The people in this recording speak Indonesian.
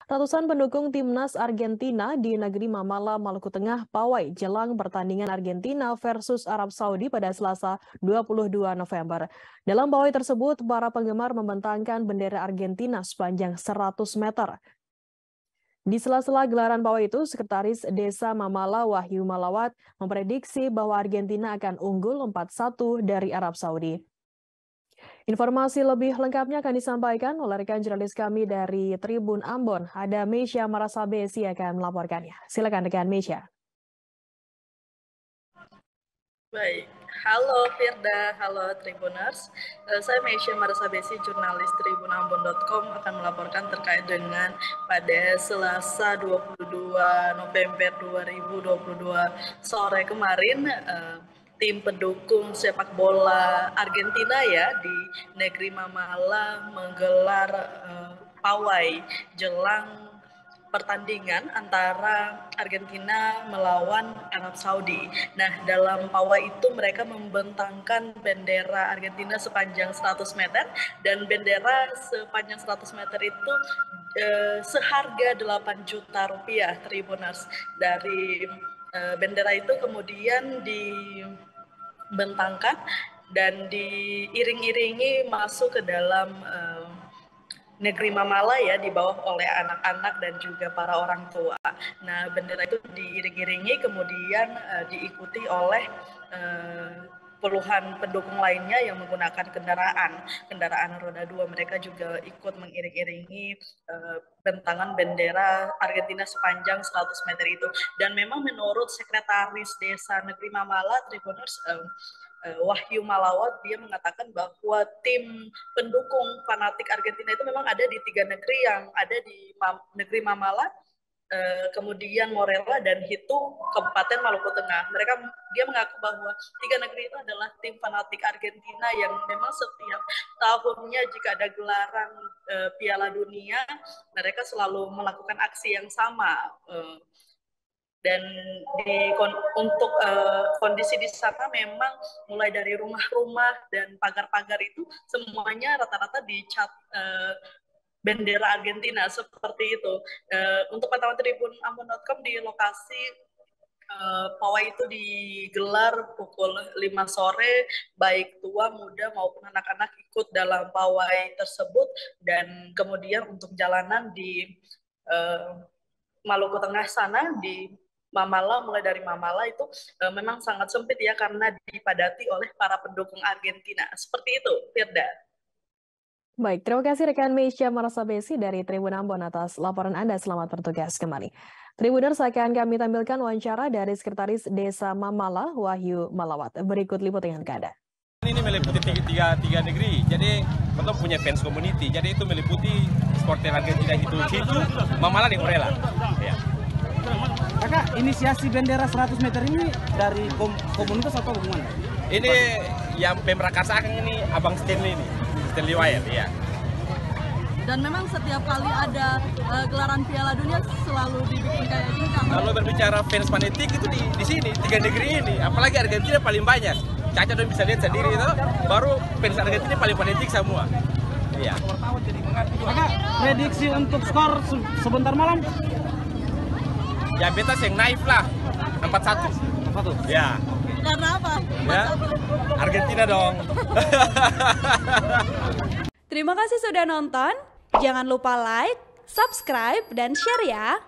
Ratusan pendukung timnas Argentina di negeri Mamala, Maluku Tengah, pawai jelang pertandingan Argentina versus Arab Saudi pada Selasa 22 November. Dalam pawai tersebut, para penggemar membentangkan bendera Argentina sepanjang 100 meter. Di sela-sela gelaran pawai itu, Sekretaris Desa Mamala Wahyu Malawat memprediksi bahwa Argentina akan unggul 4-1 dari Arab Saudi. Informasi lebih lengkapnya akan disampaikan oleh rekan jurnalis kami dari Tribun Ambon. Ada Meisya Marasabesi akan melaporkannya. Silakan rekan Meisya. Baik, halo Firda, halo Tribuners. Saya Meisya Marasabesi, jurnalis tribunambon.com akan melaporkan terkait dengan pada Selasa 22 November 2022 sore kemarin, tim pendukung sepak bola Argentina ya di negeri Mamala menggelar pawai jelang pertandingan antara Argentina melawan Arab Saudi. Nah, dalam pawai itu mereka membentangkan bendera Argentina sepanjang 100 meter dan bendera sepanjang 100 meter itu seharga 8 juta rupiah, Tribuners. Dari bendera itu kemudian dibentangkan dan diiring-iringi masuk ke dalam negeri Mamala ya, dibawa oleh anak-anak dan juga para orang tua. Nah, bendera itu diiring-iringi kemudian diikuti oleh puluhan pendukung lainnya yang menggunakan kendaraan roda 2. Mereka juga ikut mengiring-iringi bentangan bendera Argentina sepanjang 100 meter itu. Dan memang menurut Sekretaris Desa Negeri Mamala, Tribuners, Wahyu Malawat, dia mengatakan bahwa tim pendukung fanatik Argentina itu memang ada di 3 negeri, yang ada di negeri Mamala, kemudian Morella, dan Hitu, Kabupaten Maluku Tengah. Dia mengaku bahwa 3 negeri itu adalah tim fanatik Argentina yang memang setiap tahunnya jika ada gelaran Piala Dunia, mereka selalu melakukan aksi yang sama. Dan untuk kondisi di sana memang mulai dari rumah-rumah dan pagar-pagar itu semuanya rata-rata dicat bendera Argentina seperti itu. Untuk pantauan Tribun Ambon.com, di lokasi pawai itu digelar pukul 5 sore, baik tua, muda maupun anak-anak ikut dalam pawai tersebut. Dan kemudian untuk jalanan di Maluku Tengah sana, di Mamala, mulai dari Mamala itu memang sangat sempit ya, karena dipadati oleh para pendukung Argentina. Seperti itu, Firda. Baik, terima kasih rekan Meisya Marasabesi dari Tribun Ambon atas laporan Anda. Selamat bertugas kembali. Tribuners, akan kami tampilkan wawancara dari Sekretaris Desa Mamala, Wahyu Malawat. Berikut liputan Anda. Ini meliputi tiga negeri, jadi kita punya fans community, jadi itu meliputi supporter Argentina itu Mamala dan Morella. Ya. Kakak, inisiasi bendera 100 meter ini dari komunitas atau gimana? Ini yang pemrakarsaan ini Abang Stanley Wyatt, ya. Dan memang setiap kali ada gelaran Piala Dunia selalu dibikin kayak gini. Kalau berbicara fans fanatik itu di sini 3 negeri ini, apalagi Argentina paling banyak. Caca dong bisa lihat sendiri itu, baru fans Argentina paling fanatik semua. Iya. Kakak, prediksi untuk skor sebentar malam? Ya beta yang naif lah, 4-1. 4-1? Ya. Karena apa? Ya, Argentina dong. Terima kasih sudah nonton. Jangan lupa like, subscribe, dan share ya.